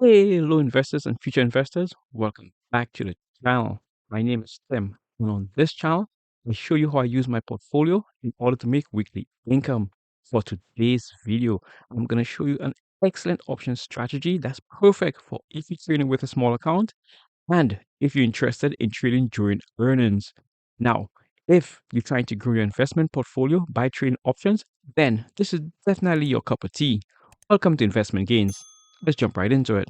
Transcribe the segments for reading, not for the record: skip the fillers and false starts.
Hey, hello investors and future investors. Welcome back to the channel. My name is Tim, and on this channel, I show you how I use my portfolio in order to make weekly income. For today's video, I'm going to show you an excellent option strategy that's perfect for if you're trading with a small account and if you're interested in trading during earnings. Now, if you're trying to grow your investment portfolio by trading options, then this is definitely your cup of tea. Welcome to Investment Gains. Let's jump right into it.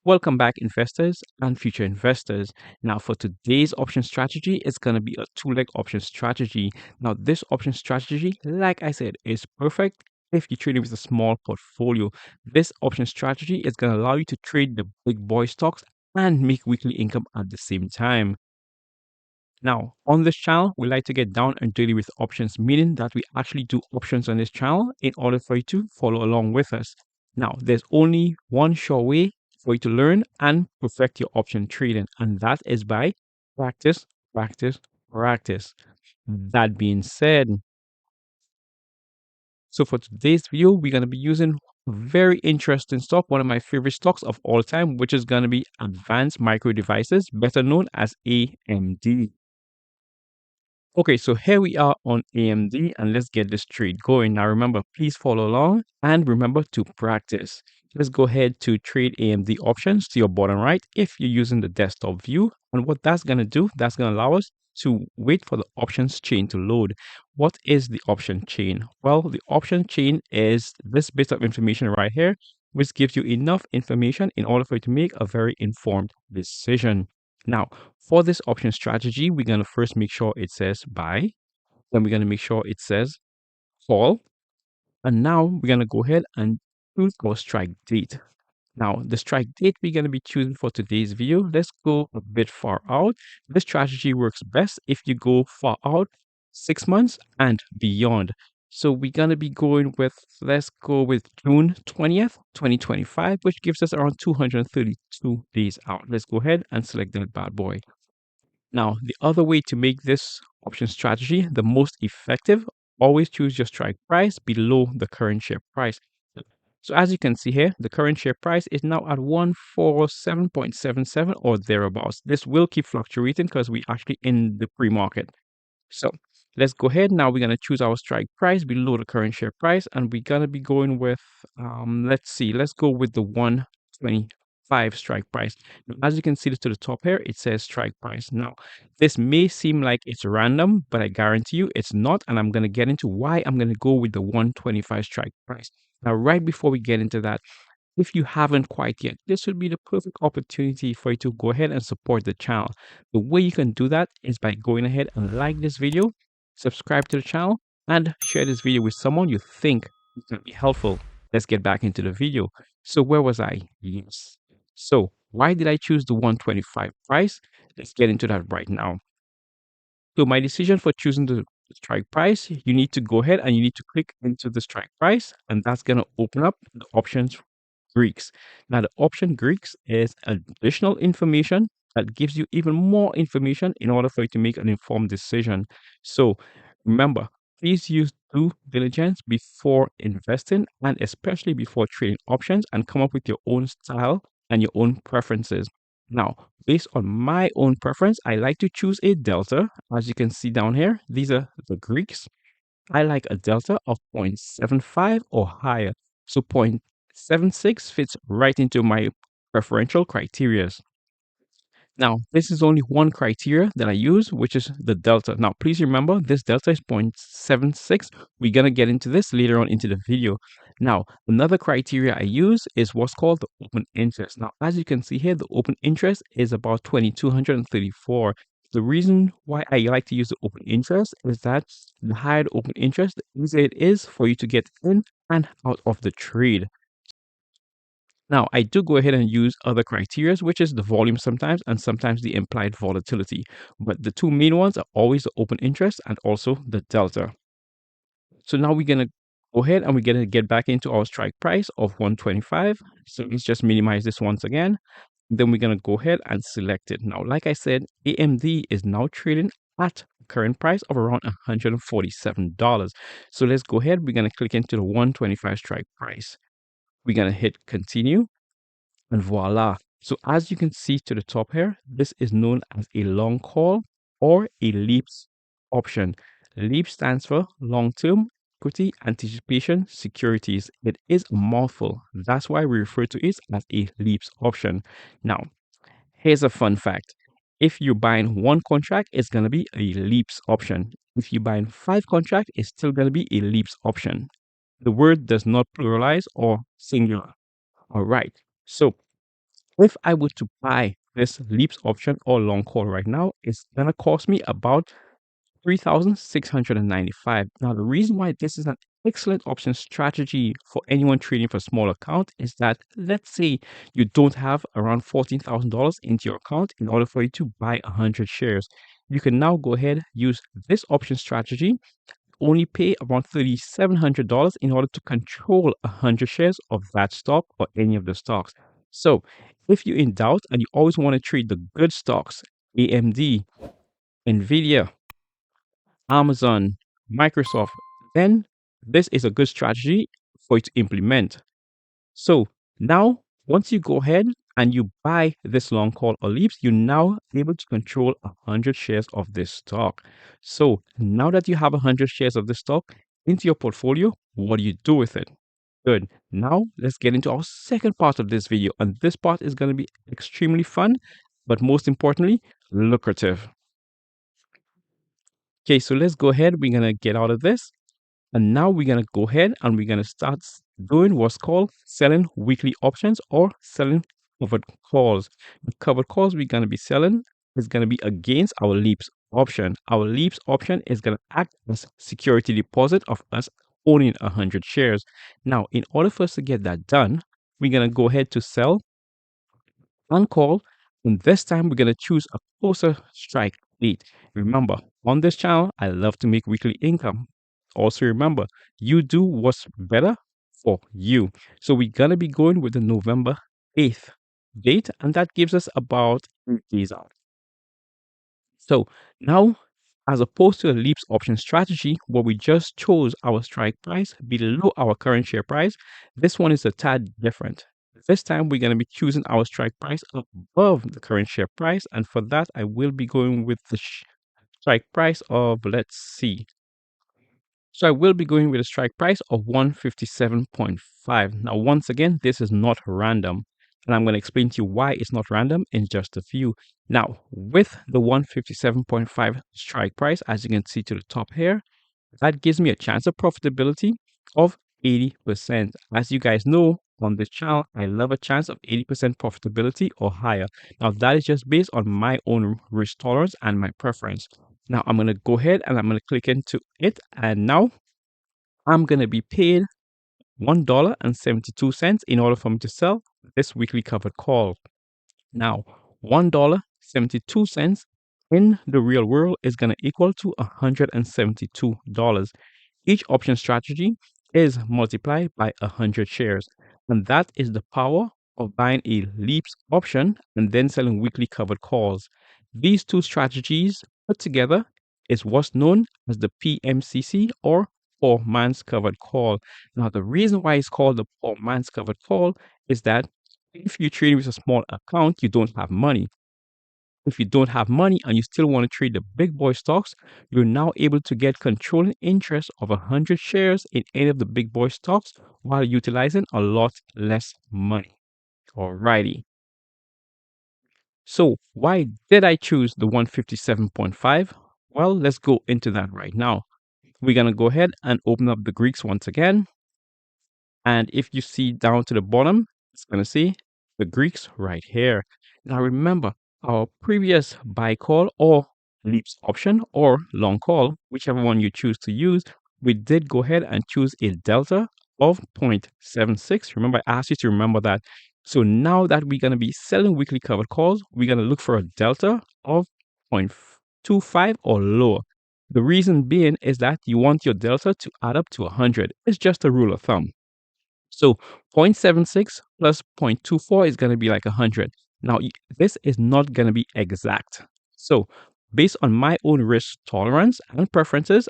Welcome back, investors and future investors. Now, for today's option strategy, it's going to be a two-leg option strategy. Now, this option strategy, like I said, is perfect if you're trading with a small portfolio. This option strategy is going to allow you to trade the big boy stocks and make weekly income at the same time. Now, on this channel, we like to get down and dirty with options, meaning that we actually do options on this channel in order for you to follow along with us. Now, there's only one sure way for you to learn and perfect your option trading, and that is by practice, practice, practice. That being said, so for today's video, we're going to be using a very interesting stock, one of my favorite stocks of all time, which is going to be Advanced Micro Devices, better known as AMD. Okay, so here we are on AMD and let's get this trade going. Now remember, please follow along and remember to practice. Let's go ahead to trade AMD options to your bottom right if you're using the desktop view. And what that's going to do, that's going to allow us to wait for the options chain to load. What is the option chain? Well, the option chain is this bit of information right here, which gives you enough information in order for you to make a very informed decision. Now, for this option strategy, we're going to first make sure it says buy. Then we're going to make sure it says call. And now we're going to go ahead and choose our strike date. Now, the strike date we're going to be choosing for today's video, let's go a bit far out. This strategy works best if you go far out 6 months and beyond. So we're going to be going with, let's go with June 20th, 2025, which gives us around 232 days out. Let's go ahead and select that bad boy. Now, the other way to make this option strategy the most effective, always choose your strike price below the current share price. So as you can see here, the current share price is now at 147.77 or thereabouts. This will keep fluctuating because we actually in the pre-market. So let's go ahead. Now we're going to choose our strike price below the current share price. And we're going to be going with, let's go with the 125 strike price. Now, as you can see to the top here, it says strike price. Now, this may seem like it's random, but I guarantee you it's not. And I'm going to get into why I'm going to go with the 125 strike price. Now, right before we get into that, if you haven't quite yet, this would be the perfect opportunity for you to go ahead and support the channel. The way you can do that is by going ahead and like this video, subscribe to the channel, and share this video with someone you think is going to be helpful. Let's get back into the video. So where was I? Yes. So why did I choose the 125 price? Let's get into that right now. So my decision for choosing the strike price, you need to go ahead and you need to click into the strike price, and that's going to open up the options Greeks. Now, the option Greeks is additional information that gives you even more information in order for you to make an informed decision. So remember, please use due diligence before investing and especially before trading options and come up with your own style and your own preferences. Now, based on my own preference, I like to choose a delta. As you can see down here, these are the Greeks. I like a delta of 0.75 or higher. So 0.76 fits right into my preferential criteria. Now, this is only one criteria that I use, which is the delta. Now, please remember this delta is 0.76. We're going to get into this later on into the video. Now, another criteria I use is what's called the open interest. Now, as you can see here, the open interest is about 2,234. The reason why I like to use the open interest is that the higher the open interest, the easier it is for you to get in and out of the trade. Now, I do go ahead and use other criteria, which is the volume sometimes and sometimes the implied volatility. But the two main ones are always the open interest and also the delta. So now we're going to go ahead and we're going to get back into our strike price of 125. So let's just minimize this once again. Then we're going to go ahead and select it. Now, like I said, AMD is now trading at current price of around $147. So let's go ahead. We're going to click into the 125 strike price. We're going to hit continue and voila. So as you can see to the top here, this is known as a long call or a LEAPS option. LEAP stands for long-term equity anticipation securities. It is a mouthful. That's why we refer to it as a LEAPS option. Now, here's a fun fact. If you're buying one contract, it's going to be a LEAPS option. If you're buying 5 contracts, it's still going to be a LEAPS option. The word does not pluralize or singular. All right. So if I were to buy this LEAPS option or long call right now, it's going to cost me about 3,695. Now, the reason why this is an excellent option strategy for anyone trading for small account is that let's say you don't have around $14,000 into your account in order for you to buy 100 shares. You can now go ahead, use this option strategy, only pay around $3,700 in order to control 100 shares of that stock or any of the stocks. So, if you're in doubt and you always want to trade the good stocks, AMD, Nvidia, Amazon, Microsoft, then this is a good strategy for you to implement. So now, once you go ahead and you buy this long call or leaps, you're now able to control 100 shares of this stock. So now that you have 100 shares of this stock into your portfolio, what do you do with it? Good. Now let's get into our second part of this video. And this part is going to be extremely fun, but most importantly, lucrative. Okay, so let's go ahead. We're going to get out of this. And now we're going to go ahead and we're going to start doing what's called selling weekly options or selling covered calls. The covered calls we're going to be selling is going to be against our LEAPS option. Our LEAPS option is going to act as security deposit of us owning 100 shares. Now, in order for us to get that done, we're going to go ahead to sell on call, and this time we're going to choose a closer strike date. Remember, on this channel, I love to make weekly income. Also, remember, you do what's better for you. So we're going to be going with the November 8th date, and that gives us about 8 days out. So now, as opposed to a LEAPS option strategy where we just chose our strike price below our current share price, this one is a tad different. This time we're going to be choosing our strike price above the current share price, and for that I will be going with the strike price of, let's see. So I will be going with a strike price of 157.5. Now, once again, this is not random. And I'm going to explain to you why it's not random in just a few. Now, with the 157.5 strike price, as you can see to the top here, that gives me a chance of profitability of 80%. As you guys know, on this channel, I love a chance of 80% profitability or higher. Now, that is just based on my own risk tolerance and my preference. Now, I'm going to go ahead and I'm going to click into it. And now I'm going to be paid $1.72 in order for me to sell this weekly covered call. Now, $1.72 in the real world is going to equal to $172. Each option strategy is multiplied by 100 shares, and that is the power of buying a LEAPS option and then selling weekly covered calls. These two strategies put together is what's known as the PMCC or poor man's covered call. Now, the reason why it's called the poor man's covered call is that if you're trading with a small account, you don't have money. If you don't have money and you still want to trade the big boy stocks, you're now able to get controlling interest of 100 shares in any of the big boy stocks while utilizing a lot less money. Alrighty. So why did I choose the 157.5? Well, let's go into that right now. We're going to go ahead and open up the Greeks once again. And if you see down to the bottom, it's going to say the Greeks right here. Now remember, our previous buy call or leaps option or long call, whichever one you choose to use, we did go ahead and choose a delta of 0.76. Remember, I asked you to remember that. So now that we're going to be selling weekly covered calls, we're going to look for a delta of 0.25 or lower. The reason being is that you want your delta to add up to 100. It's just a rule of thumb. So 0.76 plus 0.24 is going to be like 100. Now, this is not going to be exact. So based on my own risk tolerance and preferences,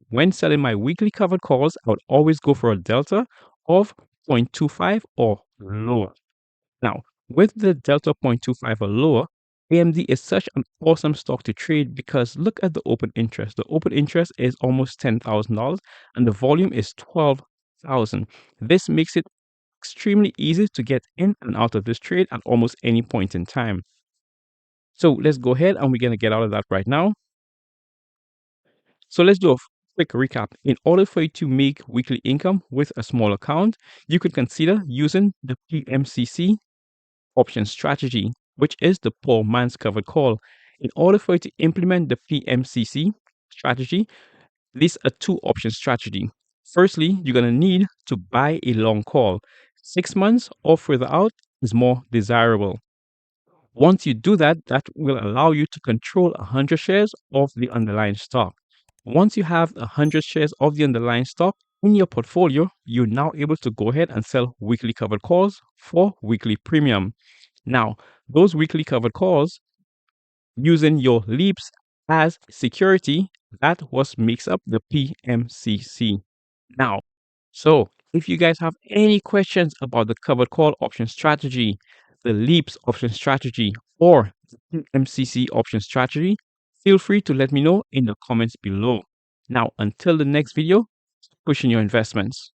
when selling my weekly covered calls, I would always go for a delta of 0.25 or lower. Now, with the delta 0.25 or lower, AMD is such an awesome stock to trade because look at the open interest. The open interest is almost $10,000 and the volume is 12,000. This makes it extremely easy to get in and out of this trade at almost any point in time. So let's go ahead and we're going to get out of that right now. So let's do a quick recap. In order for you to make weekly income with a small account, you could consider using the PMCC option strategy, which is the poor man's covered call. In order for you to implement the PMCC strategy, these are two option strategy. Firstly, you're going to need to buy a long call. 6 months or further out is more desirable. Once you do that, that will allow you to control 100 shares of the underlying stock. Once you have 100 shares of the underlying stock in your portfolio, you're now able to go ahead and sell weekly covered calls for weekly premium. Now, those weekly covered calls using your leaps as security, that what makes up the PMCC. Now, so if you guys have any questions about the covered call option strategy, the leaps option strategy, or the PMCC option strategy, feel free to let me know in the comments below. Now, until the next video, pushing your investments.